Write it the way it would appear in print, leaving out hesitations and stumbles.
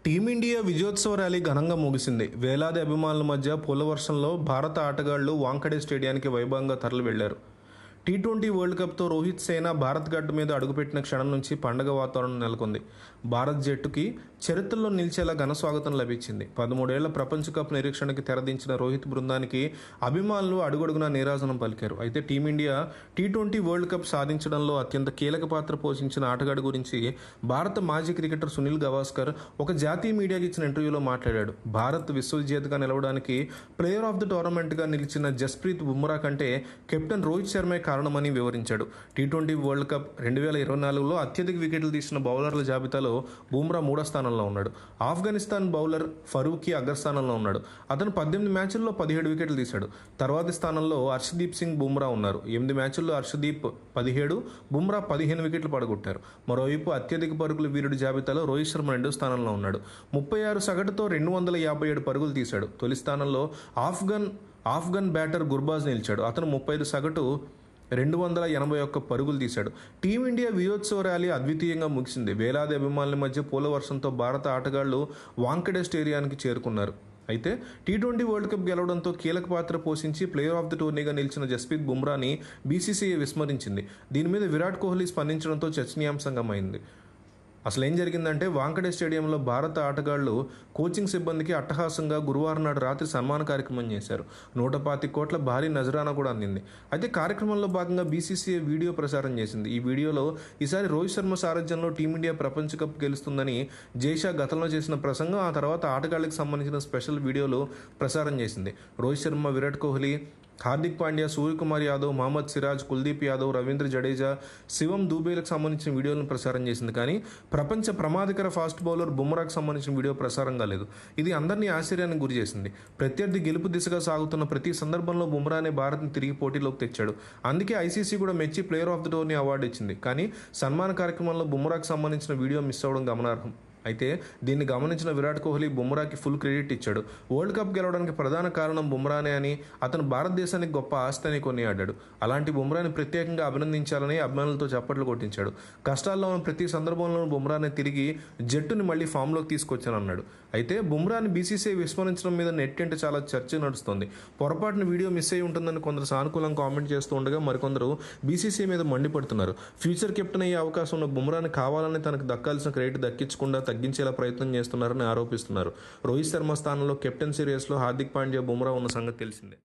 Team India విజయోత్సవ rally ఘనంగా ముగిసింది. వేలాది అభిమానుల మధ్య పూల వర్షంలో భారత ఆటగాళ్లు వాంఖడే స్టేడియానికి వైభవంగా తరలి వెళ్లారు. టీ20 వరల్డ్ కప్తో రోహిత్ సేన భారత్ గడ్డ మీద అడుగుపెట్టిన క్షణం నుంచి పండగ వాతావరణం నెలకొంది. భారత్ జట్టుకి చరిత్రలో నిలిచేలా ఘన స్వాగతం లభించింది. 13 ఏళ్ల ప్రపంచ కప్ నిరీక్షణకి తెరదించిన రోహిత్ బృందానికి అభిమానులు అడుగడుగునా నీరాజనం పలికారు. అయితే టీమిండియా టీ20 వరల్డ్ కప్ సాధించడంలో అత్యంత కీలక పాత్ర పోషించిన ఆటగాడి గురించి భారత మాజీ క్రికెటర్ సునీల్ గవాస్కర్ ఒక జాతీయ మీడియాకి ఇచ్చిన ఇంటర్వ్యూలో మాట్లాడాడు. భారత్ విశ్వవిజేతగా నిలవడానికి ప్లేయర్ ఆఫ్ ది టోర్నమెంట్గా నిలిచిన జస్ప్రీత్ బుమ్రా కంటే కెప్టెన్ రోహిత్ శర్మే కారణమని వివరించాడు. టీ20 వరల్డ్ కప్ 2024లో అత్యధిక వికెట్లు తీసిన బౌలర్ల జాబితాలో బుమ్రా 3వ స్థానంలో ఉన్నాడు. ఆఫ్ఘనిస్తాన్ బౌలర్ ఫరూకీ అగ్రస్థానంలో ఉన్నాడు. అతను 18 మ్యాచ్ల్లో 17 వికెట్లు తీశాడు. తర్వాతి స్థానంలో హర్షదీప్ సింగ్ బుమ్రా ఉన్నారు. 8 మ్యాచ్ల్లో హర్షదీప్ 17, బుమ్రా 15 వికెట్లు పడగొట్టారు. మరోవైపు అత్యధిక పరుగుల వీరుడి జాబితాలో రోహిత్ శర్మ 2వ స్థానంలో ఉన్నాడు. 36 సగటుతో 257 పరుగులు తీశాడు. తొలి స్థానంలో ఆఫ్ఘన్ బ్యాటర్ గుర్బాజ్ నిలిచాడు. అతను 35 సగటు 281 పరుగులు తీశాడు. టీమిండియా విజయోత్సవ ర్యాలీ అద్వితీయంగా ముగిసింది. వేలాది అభిమానుల మధ్య పూల వర్షంతో భారత ఆటగాళ్లు వాంఖడే స్టేడియానికి చేరుకున్నారు. అయితే టీ20 వరల్డ్ కప్ గెలవడంతో కీలక పాత్ర పోషించి ప్లేయర్ ఆఫ్ ది టోర్నీగా నిలిచిన జస్ప్రీత్ బుమ్రాని బీసీసీఐ విస్మరించింది. దీని మీద విరాట్ కోహ్లీ స్పందించడంతో చర్చనీయాంశంగా అయింది. అసలు ఏం జరిగిందంటే, వాంఖడే స్టేడియంలో భారత ఆటగాళ్లు కోచింగ్ సిబ్బందికి అట్టహాసంగా గురువారం నాడు రాత్రి సన్మాన కార్యక్రమం చేశారు. 125 కోట్ల భారీ నజరానా కూడా అందింది. అయితే కార్యక్రమంలో భాగంగా బీసీసీఐ వీడియో ప్రసారం చేసింది. ఈ వీడియోలో ఈసారి రోహిత్ శర్మ సారథ్యంలో టీమిండియా ప్రపంచ కప్ గెలుస్తుందని జైషా గతంలో చేసిన ప్రసంగం, ఆ తర్వాత ఆటగాళ్లకు సంబంధించిన స్పెషల్ వీడియోలు ప్రసారం చేసింది. రోహిత్ శర్మ, విరాట్ కోహ్లీ, హార్దిక్ పాండ్యా, సూర్యకుమార్ యాదవ్, మహమ్మద్ సిరాజ్, కుల్దీప్ యాదవ్, రవీంద్ర జడేజా, శివం దూబేలకు సంబంధించిన వీడియోలను ప్రసారం చేసింది. కానీ ప్రపంచ ప్రమాదకర ఫాస్ట్ బౌలర్ బుమ్రాకు సంబంధించిన వీడియో ప్రసారం కాలేదు. ఇది అందరినీ ఆశ్చర్యానికి గురి చేసింది. ప్రత్యర్థి గెలుపు దిశగా సాగుతున్న ప్రతి సందర్భంలో బుమ్రానే భారత్ని తిరిగి పోటీలోకి తెచ్చాడు. అందుకే ఐసీసీ కూడా మెచ్చి player of the tourney award ఇచ్చింది. కానీ సన్మాన కార్యక్రమంలో బుమ్రాకు సంబంధించిన వీడియో మిస్ అవ్వడం గమనార్హం. అయితే దీన్ని గమనించిన విరాట్ కోహ్లీ బుమ్రాకి ఫుల్ క్రెడిట్ ఇచ్చాడు. వరల్డ్ కప్ గెలవడానికి ప్రధాన కారణం బుమ్రానే అని, అతను భారతదేశానికి గొప్ప ఆస్తి అని కొనియాడాడు. అలాంటి బుమ్రాని ప్రత్యేకంగా అభినందించాలని అభిమానులతో చప్పట్లు కొట్టించాడు. కష్టాల్లో ఉన్న ప్రతి సందర్భంలోనూ బుమ్రాని తిరిగి జట్టుని మళ్లీ ఫామ్లోకి తీసుకొచ్చానన్నాడు. అయితే బుమ్రాని బీసీసీఐ విస్మరించడం మీద నెట్టింట చాలా చర్చ నడుస్తోంది. పొరపాటున వీడియో మిస్ అయి ఉంటుందని కొందరు సానుకూలంగా కామెంట్ చేస్తూ ఉండగా మరికొందరు బీసీసీఐ మీద మండిపడుతున్నారు. ఫ్యూచర్ కెప్టెన్ అయ్యే అవకాశం ఉన్న బుమ్రాని కావాలని తనకు దక్కాల్సిన క్రెడిట్ దక్కించకుండా తగ్గించేలా ప్రయత్నం చేస్తున్నారని ఆరోపిస్తున్నారు. రోహిత్ శర్మ స్థానంలో కెప్టెన్సీ రేస్లో హార్దిక్ పాండ్యా, బుమ్రా ఉన్న సంగతి తెలిసిందే.